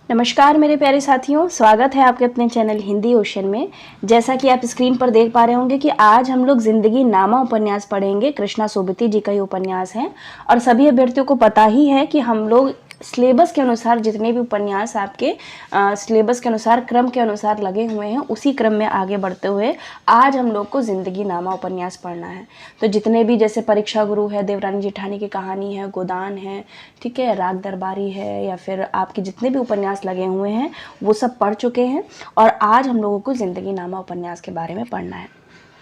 नमस्कार मेरे प्यारे साथियों, स्वागत है आपके अपने चैनल हिंदी ओशन में। जैसा कि आप स्क्रीन पर देख पा रहे होंगे कि आज हम लोग जिंदगी नामा उपन्यास पढ़ेंगे। कृष्णा सोबती जी का ये उपन्यास है और सभी अभ्यर्थियों को पता ही है कि हम लोग सिलेबस के अनुसार जितने भी उपन्यास आपके सिलेबस के अनुसार क्रम के अनुसार लगे हुए हैं, उसी क्रम में आगे बढ़ते हुए आज हम लोग को जिंदगी नामा उपन्यास पढ़ना है। तो जितने भी जैसे परीक्षा गुरु है, देवरानी जेठानी की कहानी है, गोदान है, ठीक है, राग दरबारी है, या फिर आपके जितने भी उपन्यास लगे हुए हैं वो सब पढ़ चुके हैं और आज हम लोगों को जिंदगी नामा उपन्यास के बारे में पढ़ना है।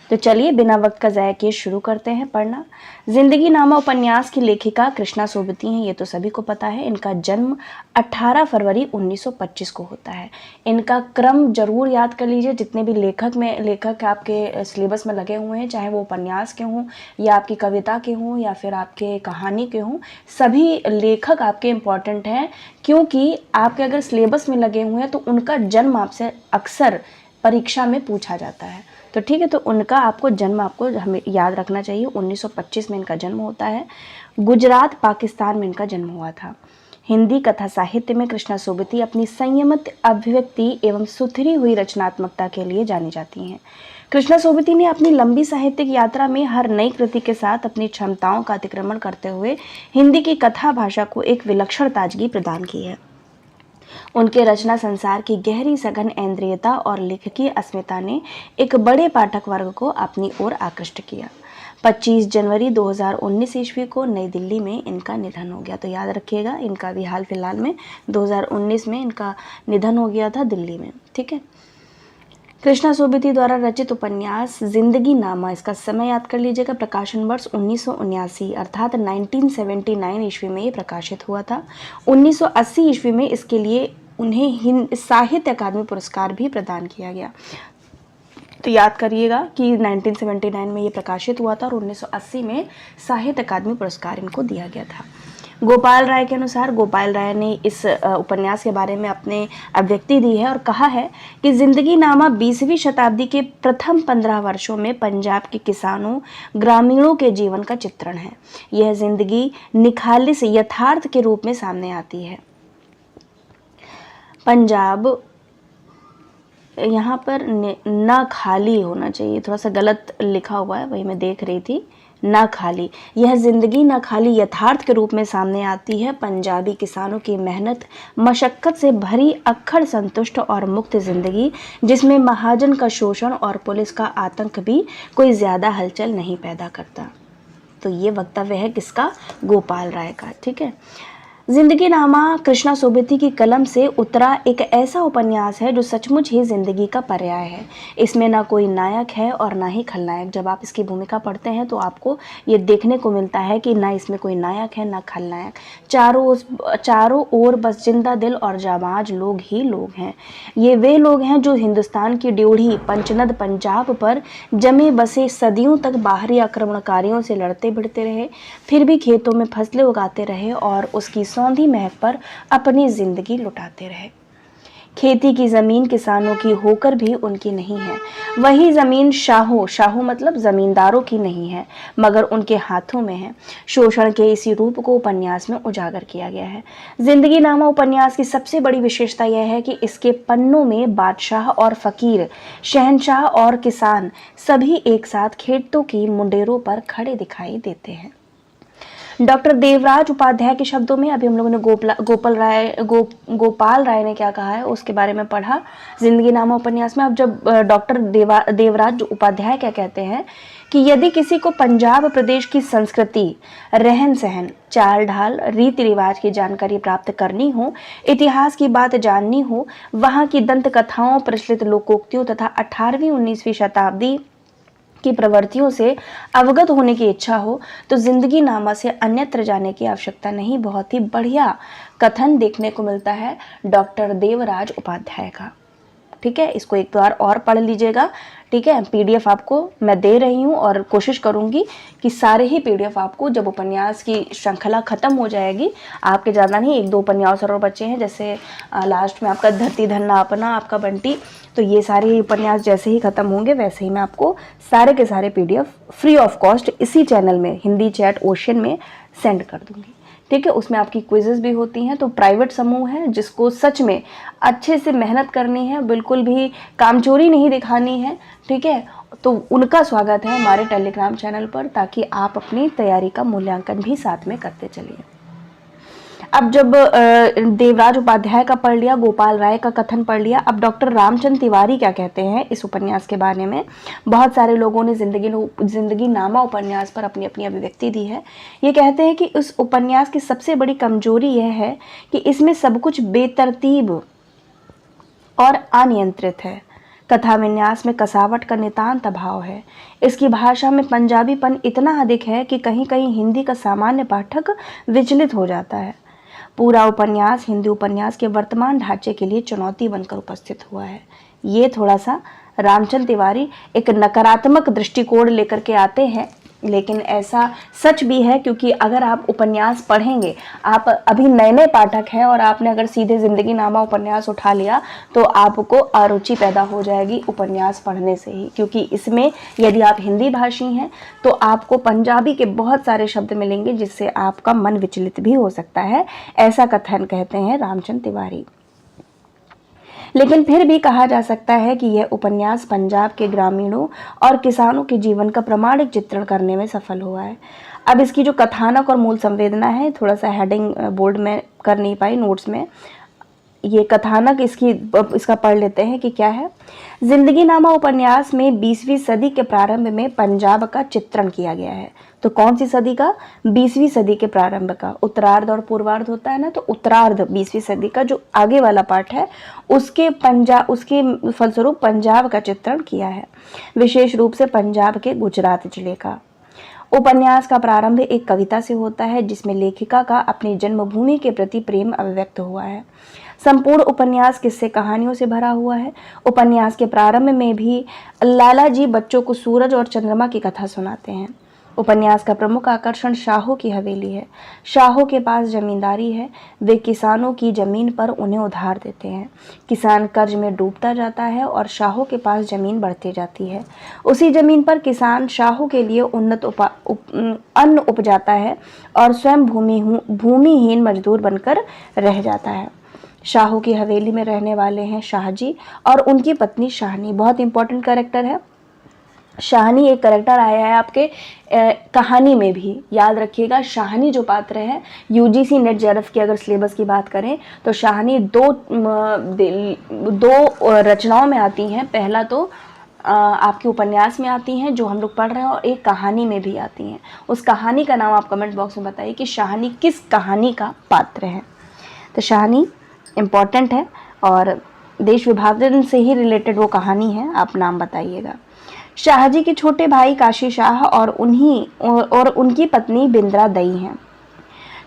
तो चलिए बिना वक्त का ज़ाया किए शुरू करते हैं पढ़ना। जिंदगी नामा उपन्यास की लेखिका कृष्णा सोबती हैं, ये तो सभी को पता है। इनका जन्म 18 फरवरी 1925 को होता है। इनका क्रम जरूर याद कर लीजिए। जितने भी लेखक आपके सिलेबस में लगे हुए हैं, चाहे वो उपन्यास के हों या आपकी कविता के हों या फिर आपके कहानी के हों, सभी लेखक आपके इम्पॉर्टेंट हैं, क्योंकि आपके अगर सिलेबस में लगे हुए हैं तो उनका जन्म आपसे अक्सर परीक्षा में पूछा जाता है। तो ठीक है, तो उनका जन्म आपको हमें याद रखना चाहिए। 1925 में इनका जन्म होता है। गुजरात पाकिस्तान में इनका जन्म हुआ था। हिंदी कथा साहित्य में कृष्णा सोबती अपनी संयमित अभिव्यक्ति एवं सुथरी हुई रचनात्मकता के लिए जानी जाती हैं। कृष्णा सोबती ने अपनी लंबी साहित्यिक यात्रा में हर नई कृति के साथ अपनी क्षमताओं का अतिक्रमण करते हुए हिंदी की कथा भाषा को एक विलक्षण ताजगी प्रदान की है। उनके रचना संसार की गहरी सघन इंद्रियता और लेखकीय अस्मिता ने एक बड़े पाठक वर्ग को अपनी ओर आकृष्ट किया। 25 जनवरी 2019 ईस्वी को नई दिल्ली में इनका निधन हो गया। तो याद रखिएगा, इनका भी हाल फिलहाल में 2019 में इनका निधन हो गया था दिल्ली में। ठीक है, कृष्णा सोबती द्वारा रचित उपन्यास जिंदगी नामा, इसका समय याद कर लीजिएगा। प्रकाशन वर्ष 1979 अर्थात 1979 ईस्वी में ये प्रकाशित हुआ था। 1980 ईस्वी में इसके लिए उन्हें साहित्य अकादमी पुरस्कार भी प्रदान किया गया। तो याद करिएगा कि 1979 में ये प्रकाशित हुआ था और 1980 में साहित्य अकादमी पुरस्कार इनको दिया गया था। गोपाल राय के अनुसार गोपाल राय ने इस उपन्यास के बारे में अपने अभिव्यक्ति दी है और कहा है कि जिंदगी नामा 20वीं शताब्दी के प्रथम 15 वर्षों में पंजाब के किसानों ग्रामीणों के जीवन का चित्रण है। यह जिंदगी निखालिस यथार्थ के रूप में सामने आती है। पंजाब, यहाँ पर ना खाली होना चाहिए, थोड़ा सा गलत लिखा हुआ है, वही मैं देख रही थी। ना खाली, यह जिंदगी ना खाली यथार्थ के रूप में सामने आती है। पंजाबी किसानों की मेहनत मशक्कत से भरी अक्खड़ संतुष्ट और मुक्त जिंदगी, जिसमें महाजन का शोषण और पुलिस का आतंक भी कोई ज्यादा हलचल नहीं पैदा करता। तो ये वक्तव्य है किसका? गोपाल राय का। ठीक है, जिंदगी नामा कृष्णा सोबती की कलम से उतरा एक ऐसा उपन्यास है जो सचमुच ही जिंदगी का पर्याय है। इसमें ना कोई नायक है और ना ही खलनायक। जब आप इसकी भूमिका पढ़ते हैं तो आपको ये देखने को मिलता है कि ना इसमें कोई नायक है ना खलनायक। चारों ओर बस जिंदा दिल और जाबाज लोग ही लोग हैं। ये वे लोग हैं जो हिंदुस्तान की ड्योढ़ी पंचनद पंजाब पर जमे बसे सदियों तक बाहरी आक्रमणकारियों से लड़ते भिड़ते रहे, फिर भी खेतों में फसलें उगाते रहे और उसकी सौंधी महक पर अपनी जिंदगी लुटाते रहे। खेती की जमीन किसानों की होकर भी उनकी नहीं है। वही जमीन शाहों मतलब जमींदारों की नहीं है, मगर उनके हाथों में है। शोषण के इसी रूप को उपन्यास में उजागर किया गया है। जिंदगी नामा उपन्यास की सबसे बड़ी विशेषता यह है कि इसके पन्नों में बादशाह और फकीर, शहंशाह और किसान सभी एक साथ खेतों की मुंडेरों पर खड़े दिखाई देते हैं। डॉक्टर देवराज उपाध्याय के शब्दों में, अभी हम लोगों ने गोपाल राय ने क्या कहा है उसके बारे में पढ़ा जिंदगी नामा उपन्यास में। अब जब डॉक्टर देवराज उपाध्याय क्या कहते हैं कि यदि किसी को पंजाब प्रदेश की संस्कृति, रहन सहन, चाल ढाल, रीति रिवाज की जानकारी प्राप्त करनी हो, इतिहास की बात जाननी हो, वहाँ की दंत कथाओं, प्रचलित लोकोक्तियों तथा 18वीं-19वीं शताब्दी की प्रवृत्तियों से अवगत होने की इच्छा हो, तो जिंदगी नामा से अन्यत्र जाने की आवश्यकता नहीं। बहुत ही बढ़िया कथन देखने को मिलता है डॉक्टर देवराज उपाध्याय का। ठीक है, इसको एक बार और पढ़ लीजिएगा। ठीक है, पीडीएफ आपको मैं दे रही हूँ और कोशिश करूँगी कि सारे ही पीडीएफ आपको जब उपन्यास की श्रृंखला खत्म हो जाएगी, आपके ज़्यादा नहीं, 1-2 उपन्यास और बच्चे हैं, जैसे लास्ट में आपका धरती धन्ना अपना, आपका बंटी, तो ये सारे उपन्यास जैसे ही खत्म होंगे वैसे ही मैं आपको सारे के सारे पीडीएफ फ्री ऑफ कॉस्ट इसी चैनल में हिंदी चैट ओशन में सेंड कर दूँगी। ठीक है। उसमें आपकी क्विजेस भी होती हैं। तो प्राइवेट समूह है जिसको सच में अच्छे से मेहनत करनी है, बिल्कुल भी कामचोरी नहीं दिखानी है, ठीक है, तो उनका स्वागत है हमारे टेलीग्राम चैनल पर, ताकि आप अपनी तैयारी का मूल्यांकन भी साथ में करते चलिए। अब जब देवराज उपाध्याय का पढ़ लिया, गोपाल राय का कथन पढ़ लिया, अब डॉक्टर रामचंद्र तिवारी क्या कहते हैं इस उपन्यास के बारे में। बहुत सारे लोगों ने जिंदगी नामा उपन्यास पर अपनी अपनी अभिव्यक्ति दी है। ये कहते हैं कि इस उपन्यास की सबसे बड़ी कमजोरी यह है कि इसमें सब कुछ बेतरतीब और अनियंत्रित है। कथा विन्यास में कसावट का नितांत अभाव है। इसकी भाषा में पंजाबीपन इतना अधिक है कि कहीं कहीं हिंदी का सामान्य पाठक विचलित हो जाता है। पूरा उपन्यास हिंदी उपन्यास के वर्तमान ढांचे के लिए चुनौती बनकर उपस्थित हुआ है। ये थोड़ा सा रामचंद्र तिवारी एक नकारात्मक दृष्टिकोण लेकर के आते हैं, लेकिन ऐसा सच भी है, क्योंकि अगर आप उपन्यास पढ़ेंगे, आप अभी नए नए पाठक हैं और आपने अगर सीधे जिंदगी नामा उपन्यास उठा लिया तो आपको अरुचि पैदा हो जाएगी उपन्यास पढ़ने से ही, क्योंकि इसमें यदि आप हिंदी भाषी हैं तो आपको पंजाबी के बहुत सारे शब्द मिलेंगे जिससे आपका मन विचलित भी हो सकता है। ऐसा कथन कहते हैं रामचंद्र तिवारी। लेकिन फिर भी कहा जा सकता है कि यह उपन्यास पंजाब के ग्रामीणों और किसानों के जीवन का प्रामाणिक चित्रण करने में सफल हुआ है। अब इसकी जो कथानक और मूल संवेदना है, थोड़ा सा हेडिंग बोर्ड में कर नहीं पाई नोट्स में, ये कथानक इसका पढ़ लेते हैं कि क्या है। जिंदगी नामा उपन्यास में 20वीं सदी के प्रारंभ में पंजाब का चित्रण किया गया है। तो कौन सी सदी का? 20वीं सदी के प्रारंभ का। उत्तरार्ध और पूर्वार्ध होता है ना, तो उत्तरार्ध 20वीं सदी का जो आगे वाला पार्ट है उसके फलस्वरूप पंजाब का चित्रण किया है, विशेष रूप से पंजाब के गुजरात जिले का। उपन्यास का प्रारंभ एक कविता से होता है जिसमें लेखिका का अपनी जन्मभूमि के प्रति प्रेम अभिव्यक्त हुआ है। संपूर्ण उपन्यास किस्से कहानियों से भरा हुआ है। उपन्यास के प्रारंभ में भी लाला जी बच्चों को सूरज और चंद्रमा की कथा सुनाते हैं। उपन्यास का प्रमुख आकर्षण शाहों की हवेली है। शाहों के पास जमींदारी है। वे किसानों की जमीन पर उन्हें उधार देते हैं। किसान कर्ज में डूबता जाता है और शाहों के पास जमीन बढ़ती जाती है। उसी जमीन पर किसान शाहों के लिए उन्नत अन्न उपजाता है और स्वयं भूमिहीन मजदूर बनकर रह जाता है। शाहों की हवेली में रहने वाले हैं शाहजी और उनकी पत्नी शाहनी। बहुत इंपॉर्टेंट कैरेक्टर है शाहनी। एक कैरेक्टर आया है आपके कहानी में भी, याद रखिएगा। शाहनी जो पात्र है, यूजीसी नेट जेआरएफ की अगर सिलेबस की बात करें तो शाहनी दो रचनाओं में आती हैं। पहला तो आपके उपन्यास में आती हैं जो हम लोग पढ़ रहे हैं, और एक कहानी में भी आती हैं। उस कहानी का नाम आप कमेंट बॉक्स में बताइए कि शाहनी किस कहानी का पात्र है। तो शाहनी इम्पॉर्टेंट है और देश विभाजन से ही रिलेटेड वो कहानी है, आप नाम बताइएगा। शाहजी के छोटे भाई काशी शाह और उनकी पत्नी बिंद्रा दई हैं।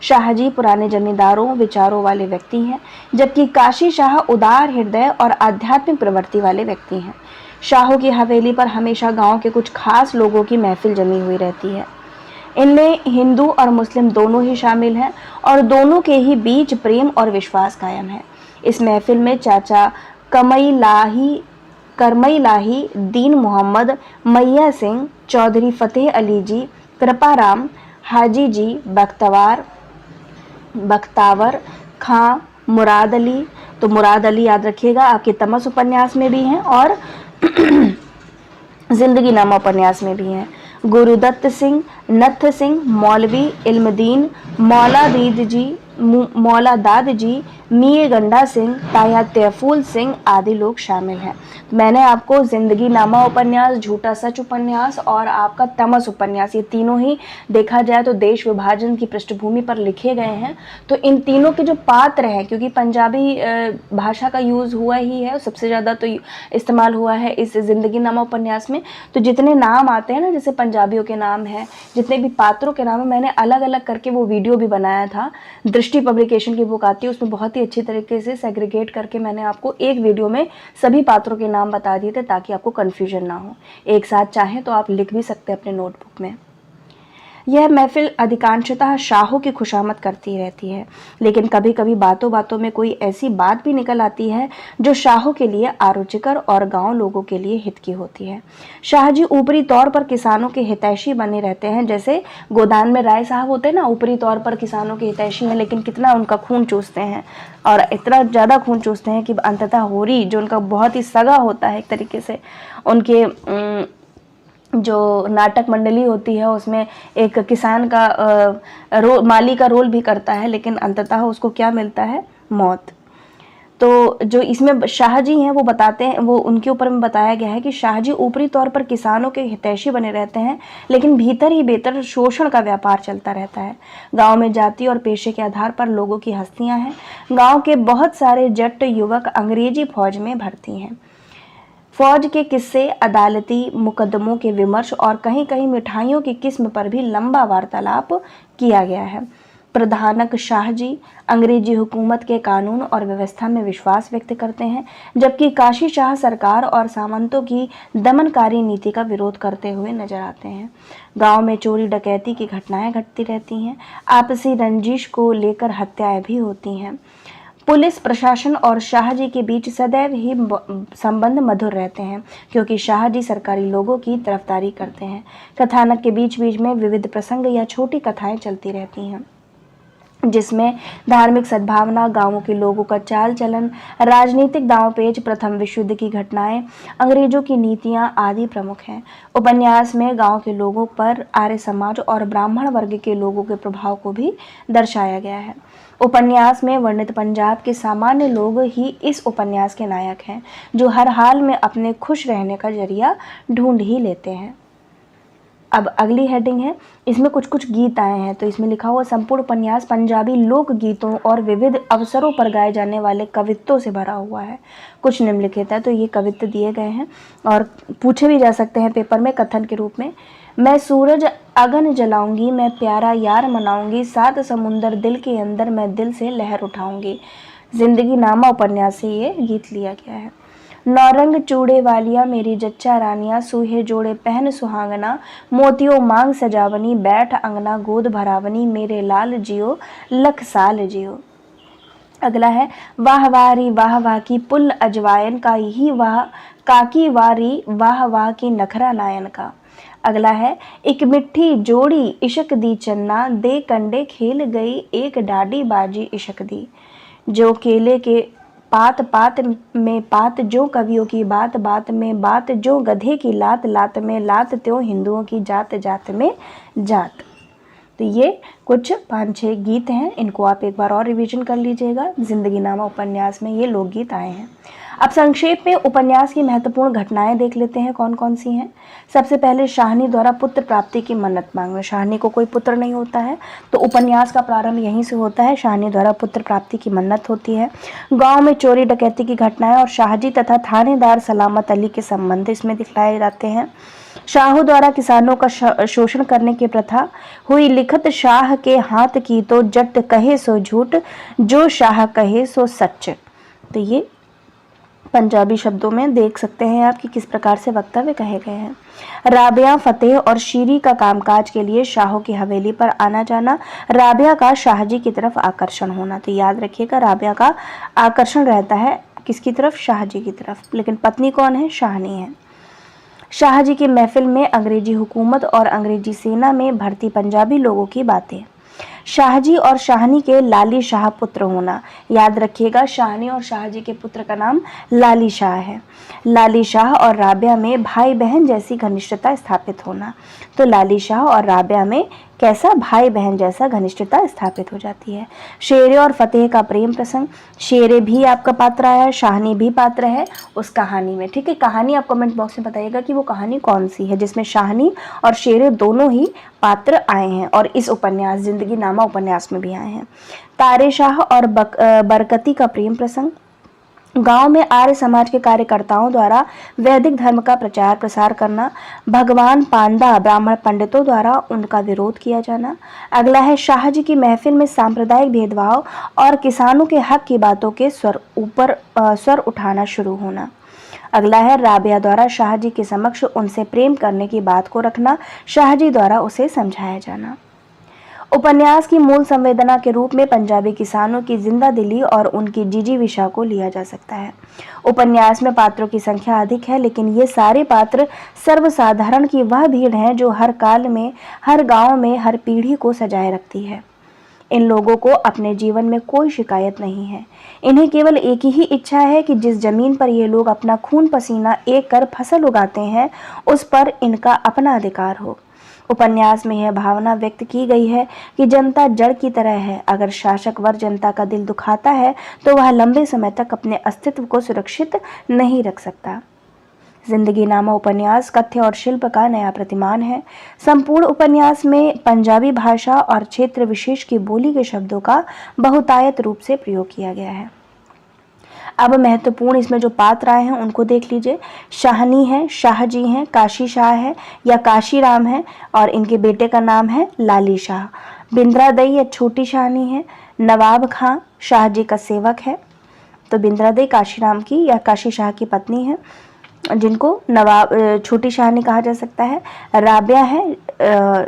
शाहजी पुराने जमींदारों विचारों वाले व्यक्ति हैं, जबकि काशी शाह उदार हृदय और आध्यात्मिक प्रवृत्ति वाले व्यक्ति हैं। शाहों की हवेली पर हमेशा गांव के कुछ खास लोगों की महफिल जमी हुई रहती है। इनमें हिंदू और मुस्लिम दोनों ही शामिल हैं और दोनों के ही बीच प्रेम और विश्वास कायम है। इस महफिल में चाचा करमई लाही, दीन मोहम्मद, मैया सिंह, चौधरी फतेह अली जी, कृपाराम, हाजी जी, बख्तावर खां, मुराद अली। तो मुराद अली याद रखिएगा आपके तमस उपन्यास में भी हैं और जिंदगी नामा उपन्यास में भी हैं। गुरुदत्त सिंह, नत्थ सिंह, मौलवी इल्मदीन, मौला दाद जी, मिये गंडा सिंह, ताया तैफूल सिंह आदि लोग शामिल हैं। मैंने आपको जिंदगी नामा उपन्यास, झूठा सच उपन्यास और आपका तमस उपन्यास, ये तीनों ही देखा जाए तो देश विभाजन की पृष्ठभूमि पर लिखे गए हैं। तो इन तीनों के जो पात्र हैं, क्योंकि पंजाबी भाषा का यूज़ हुआ ही है, सबसे ज़्यादा तो इस्तेमाल हुआ है इस जिंदगी नामा उपन्यास में, तो जितने नाम आते हैं ना, जैसे पंजाबियों के नाम हैं, जितने भी पात्रों के नाम हैं, मैंने अलग अलग करके वो वीडियो भी बनाया था। दृष्टि पब्लिकेशन की बुक आती है, उसमें बहुत ही अच्छी तरीके से सेग्रीगेट करके मैंने आपको एक वीडियो में सभी पात्रों के नाम बता दिए थे ताकि आपको कन्फ्यूजन ना हो। एक साथ चाहें तो आप लिख भी सकते हैं अपने नोटबुक में। यह महफिल अधिकांशतः शाहों की खुशामद करती रहती है, लेकिन कभी कभी बातों बातों में कोई ऐसी बात भी निकल आती है जो शाहों के लिए आरुचिकर और गांव लोगों के लिए हित की होती है। शाहजी ऊपरी तौर पर किसानों के हितैषी बने रहते हैं, जैसे गोदान में राय साहब होते हैं ना, ऊपरी तौर पर किसानों के हितैषी हैं, लेकिन कितना उनका खून चूसते हैं, और इतना ज़्यादा खून चूसते हैं कि अंततः होरी जो उनका बहुत ही सगा होता है एक तरीके से, उनके जो नाटक मंडली होती है उसमें एक किसान का माली का रोल भी करता है, लेकिन अंततः उसको क्या मिलता है? मौत। तो जो इसमें शाहजी हैं वो बताते हैं, वो उनके ऊपर में बताया गया है कि शाहजी ऊपरी तौर पर किसानों के हितैषी बने रहते हैं, लेकिन भीतर ही भीतर शोषण का व्यापार चलता रहता है। गांव में जाति और पेशे के आधार पर लोगों की हस्तियां हैं। गांव के बहुत सारे जट युवक अंग्रेजी फौज में भर्ती हैं। फौज के किस्से, अदालती मुकदमों के विमर्श और कहीं कहीं मिठाइयों की किस्म पर भी लंबा वार्तालाप किया गया है। प्रधानक शाहजी अंग्रेजी हुकूमत के कानून और व्यवस्था में विश्वास व्यक्त करते हैं, जबकि काशी शाह सरकार और सामंतों की दमनकारी नीति का विरोध करते हुए नजर आते हैं। गांव में चोरी डकैती की घटनाएं घटती रहती हैं। आपसी रंजिश को लेकर हत्याएं भी होती हैं। पुलिस प्रशासन और शाहजी के बीच सदैव ही संबंध मधुर रहते हैं, क्योंकि शाहजी सरकारी लोगों की तरफदारी करते हैं। कथानक के बीच बीच में विविध प्रसंग या छोटी कथाएं चलती रहती हैं, जिसमें धार्मिक सद्भावना, गांवों के लोगों का चाल चलन, राजनीतिक दांवपेच, प्रथम विश्व युद्ध की घटनाएं, अंग्रेजों की नीतियां आदि प्रमुख हैं। उपन्यास में गांव के लोगों पर आर्य समाज और ब्राह्मण वर्ग के लोगों के प्रभाव को भी दर्शाया गया है। उपन्यास में वर्णित पंजाब के सामान्य लोग ही इस उपन्यास के नायक हैं, जो हर हाल में अपने खुश रहने का जरिया ढूंढ ही लेते हैं। अब अगली हेडिंग है, इसमें कुछ कुछ गीत आए हैं। तो इसमें लिखा हुआ संपूर्ण उपन्यास पंजाबी लोक गीतों और विविध अवसरों पर गाए जाने वाले कवित्वों से भरा हुआ है। कुछ निम्नलिखित है, तो ये कवित्व दिए गए हैं और पूछे भी जा सकते हैं पेपर में कथन के रूप में। मैं सूरज अगन जलाऊंगी, मैं प्यारा यार मनाऊंगी, सात समुंदर दिल के अंदर मैं दिल से लहर उठाऊंगी। जिंदगी नामा उपन्यास से ये गीत लिया गया है। नौरंग चूड़े वालिया मेरी जच्चा रानिया, सूहे जोड़े पहन सुहागना, मोतियों मांग सजावनी, बैठ अंगना गोद भरावनी, मेरे लाल जियो लख साल जियो। अगला है, वाह वारी वाह वाह की पुल अजवायन का, यही वाह काकी वारी वाह वाह की नखरा नायन का। अगला है, एक मिट्ठी जोड़ी इशक दी चन्ना, दे कंडे खेल गई एक डाडी बाजी इशक दी। जो केले के पात पात में पात, जो कवियों की बात बात में बात, जो गधे की लात लात में लात, त्यों हिंदुओं की जात जात में जात। तो ये कुछ 5-6 गीत हैं, इनको आप एक बार और रिवीजन कर लीजिएगा। जिंदगी नामा उपन्यास में ये लोकगीत आए हैं। अब संक्षेप में उपन्यास की महत्वपूर्ण घटनाएं देख लेते हैं कौन कौन सी हैं। सबसे पहले शाहनी द्वारा पुत्र प्राप्ति की मन्नत मांगना। शाहनी को कोई पुत्र नहीं होता है, तो उपन्यास का प्रारंभ यहीं से होता है। शाहनी द्वारा पुत्र प्राप्ति की मन्नत होती है। गांव में चोरी डकैती की घटनाएं और शाहजी तथा थानेदार सलामत अली के संबंध इसमें दिखलाए जाते हैं। शाहों द्वारा किसानों का शोषण करने की प्रथा हुई लिखत, शाह के हाथ की तो जट कहे सो झूठ, जो शाह कहे सो सच। तो ये पंजाबी शब्दों में देख सकते हैं आप कि किस प्रकार से वक्तव्य कहे गए हैं। राबिया फतेह और शीरी का कामकाज के लिए शाहों की हवेली पर आना जाना, राबिया का शाहजी की तरफ आकर्षण होना। तो याद रखिएगा, राबिया का आकर्षण रहता है किसकी तरफ? शाहजी की तरफ। लेकिन पत्नी कौन है? शाहनी है। शाहजी की महफिल में अंग्रेजी हुकूमत और अंग्रेजी सेना में भर्ती पंजाबी लोगों की बातें। शाहजी और शाहनी के लाली शाह पुत्र होना। याद रखिएगा, शाहनी और शाहजी के पुत्र का नाम लाली शाह है। लाली शाह और राबिया में भाई बहन जैसी घनिष्ठता स्थापित होना। तो लाली शाह और राबिया में कैसा? भाई बहन जैसा घनिष्ठता स्थापित हो जाती है। शेरे और फतेह का प्रेम प्रसंग। शेरे भी आपका पात्र आया है, शाहनी भी पात्र है उस कहानी में। ठीक है, कहानी आप कमेंट बॉक्स में बताइएगा कि वो कहानी कौन सी है जिसमें शाहनी और शेरे दोनों ही पात्र आए हैं और इस उपन्यास जिंदगी नामा उपन्यास में भी आए हैं। तारे शाह और बरकती का प्रेम प्रसंग। गांव में आर्य समाज के कार्यकर्ताओं द्वारा वैदिक धर्म का प्रचार प्रसार करना। भगवान पांडा ब्राह्मण पंडितों द्वारा उनका विरोध किया जाना। अगला है, शाहजी की महफिल में सांप्रदायिक भेदभाव और किसानों के हक की बातों के स्वर उठाना शुरू होना। अगला है राबिया द्वारा शाहजी के समक्ष उनसे प्रेम करने की बात को रखना, शाहजी द्वारा उसे समझाया जाना। उपन्यास की मूल संवेदना के रूप में पंजाबी किसानों की जिंदा दिली और उनकी जिजीविषा को लिया जा सकता है। उपन्यास में पात्रों की संख्या अधिक है, लेकिन ये सारे पात्र सर्वसाधारण की वह भीड़ है जो हर काल में, हर गांव में, हर पीढ़ी को सजाए रखती है। इन लोगों को अपने जीवन में कोई शिकायत नहीं है। इन्हें केवल एक ही इच्छा है कि जिस जमीन पर ये लोग अपना खून पसीना एक कर फसल उगाते हैं, उस पर इनका अपना अधिकार हो। उपन्यास में यह भावना व्यक्त की गई है कि जनता जड़ की तरह है। अगर शासक वर्ग जनता का दिल दुखाता है तो वह लंबे समय तक अपने अस्तित्व को सुरक्षित नहीं रख सकता। जिंदगी नामा उपन्यास कथ्य और शिल्प का नया प्रतिमान है। संपूर्ण उपन्यास में पंजाबी भाषा और क्षेत्र विशेष की बोली के शब्दों का बहुतायत रूप से प्रयोग किया गया है। अब महत्वपूर्ण इसमें जो पात्र आए हैं उनको देख लीजिए। शाहनी है, शाहजी हैं, काशी शाह है या काशी राम है और इनके बेटे का नाम है लाली शाह। बिंद्रा दई या छोटी शाहनी है। नवाब खां शाहजी का सेवक है। तो बिंद्रा दई काशी राम की या काशी शाह की पत्नी है, जिनको नवाब छोटी शाहनी कहा जा सकता है। राबिया है,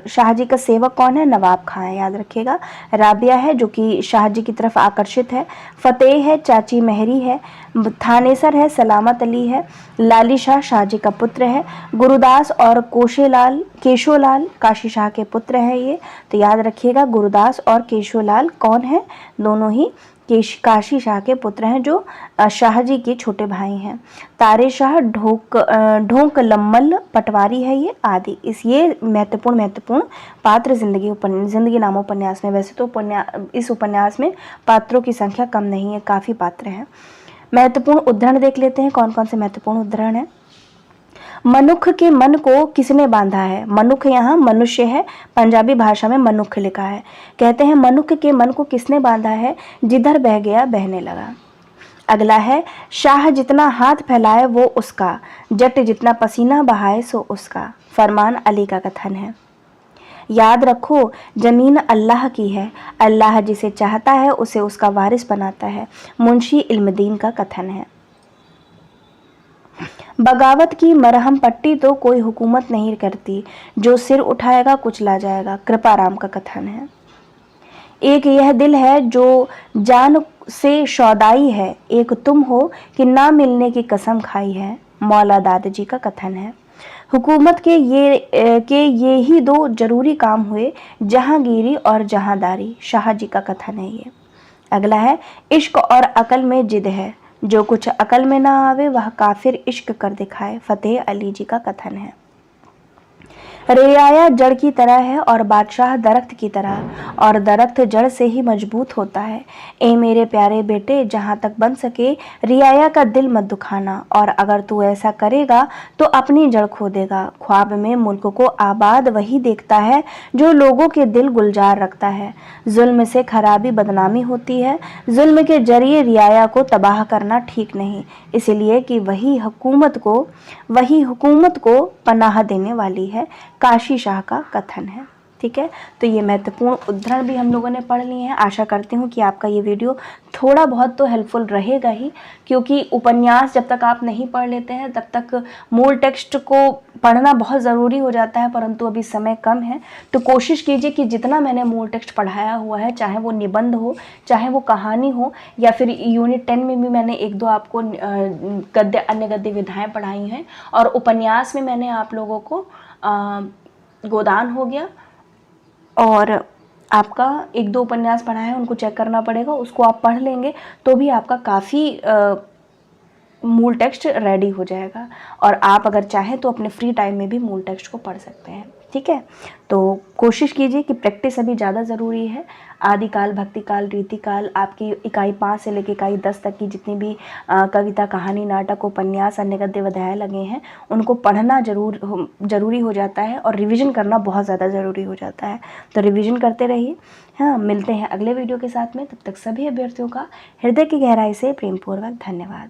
शाहजी का सेवक कौन है? नवाब खां है, याद रखिएगा। राबिया है जो कि शाहजी की तरफ आकर्षित है। फतेह है, चाची मेहरी है। थानेसर है, सलामत अली है। लाली शाह शाहजी का पुत्र है। गुरुदास और केशोलाल काशी शाह के पुत्र हैं ये, तो याद रखिएगा गुरुदास और केशोलाल कौन है? दोनों ही काशी शाह के पुत्र हैं जो शाहजी के छोटे भाई हैं। तारे शाह ढोंक लम्मल पटवारी है ये आदि। ये महत्वपूर्ण पात्र जिंदगी नामा उपन्यास में। वैसे तो इस उपन्यास में पात्रों की संख्या कम नहीं है, काफ़ी पात्र हैं। महत्वपूर्ण उद्धरण देख लेते हैं। कौन कौन से महत्वपूर्ण उद्धरण हैं? मनुख के मन को किसने बांधा है? मनुख यहाँ मनुष्य है, पंजाबी भाषा में मनुख लिखा है। कहते हैं मनुख के मन को किसने बांधा है? जिधर बह गया बहने लगा। अगला है शाह जितना हाथ फैलाए वो उसका, जट जितना पसीना बहाए सो उसका। फरमान अली का कथन है। याद रखो जमीन अल्लाह की है, अल्लाह जिसे चाहता है उसे उसका वारिस बनाता है। मुंशी इल्मुद्दीन का कथन है। बगावत की मरहम पट्टी तो कोई हुकूमत नहीं करती, जो सिर उठाएगा कुचला जाएगा। कृपाराम का कथन है। एक यह दिल है जो जान से सौदाई है, एक तुम हो कि ना मिलने की कसम खाई है। मौला दादजी का कथन है। हुकूमत के ये ही दो जरूरी काम हुए, जहांगीरी और जहांदारी। शाहजी का कथन है ये। अगला है इश्क और अकल में जिद है, जो कुछ अकल में ना आवे वह काफिर इश्क कर दिखाए। फतेह अली जी का कथन है। रियाया जड़ की तरह है और बादशाह दरख्त की तरह, और दरख्त जड़ से ही मजबूत होता है। ए मेरे प्यारे बेटे, जहाँ तक बन सके रियाया का दिल मत दुखाना, और अगर तू ऐसा करेगा तो अपनी जड़ खो देगा। ख्वाब में मुल्क को आबाद वही देखता है जो लोगों के दिल गुलजार रखता है। जुल्म से खराबी बदनामी होती है, जुल्म के जरिए रियाया को तबाह करना ठीक नहीं, इसलिए कि वही हुकूमत को पनाह देने वाली है। काशी शाह का कथन है। ठीक है, तो ये महत्वपूर्ण उद्धरण भी हम लोगों ने पढ़ लिए हैं। आशा करती हूँ कि आपका ये वीडियो थोड़ा बहुत तो हेल्पफुल रहेगा ही, क्योंकि उपन्यास जब तक आप नहीं पढ़ लेते हैं तब तक मूल टेक्स्ट को पढ़ना बहुत ज़रूरी हो जाता है, परंतु अभी समय कम है। तो कोशिश कीजिए कि जितना मैंने मूल टेक्स्ट पढ़ाया हुआ है, चाहे वो निबंध हो, चाहे वो कहानी हो, या फिर यूनिट 10 में भी मैंने 1-2 आपको अन्य गद्य विधाएँ पढ़ाई हैं, और उपन्यास में मैंने आप लोगों को गोदान हो गया और आपका 1-2 उपन्यास पढ़ा है, उनको चेक करना पड़ेगा। उसको आप पढ़ लेंगे तो भी आपका काफ़ी मूल टेक्स्ट रेडी हो जाएगा, और आप अगर चाहें तो अपने फ्री टाइम में भी मूल टेक्स्ट को पढ़ सकते हैं। ठीक है, तो कोशिश कीजिए कि प्रैक्टिस अभी ज़्यादा ज़रूरी है। आदिकाल, भक्तिकाल, रीतिकाल, आपकी इकाई 5 से लेकर इकाई 10 तक की जितनी भी कविता, कहानी, नाटक, उपन्यास, अन्य गद्य विधाएँ लगे हैं, उनको पढ़ना ज़रूरी हो जाता है, और रिवीजन करना बहुत ज़्यादा ज़रूरी हो जाता है। तो रिवीजन करते रहिए। हाँ, मिलते हैं अगले वीडियो के साथ में। तब तक सभी अभ्यर्थियों का हृदय की गहराई से प्रेमपूर्वक धन्यवाद।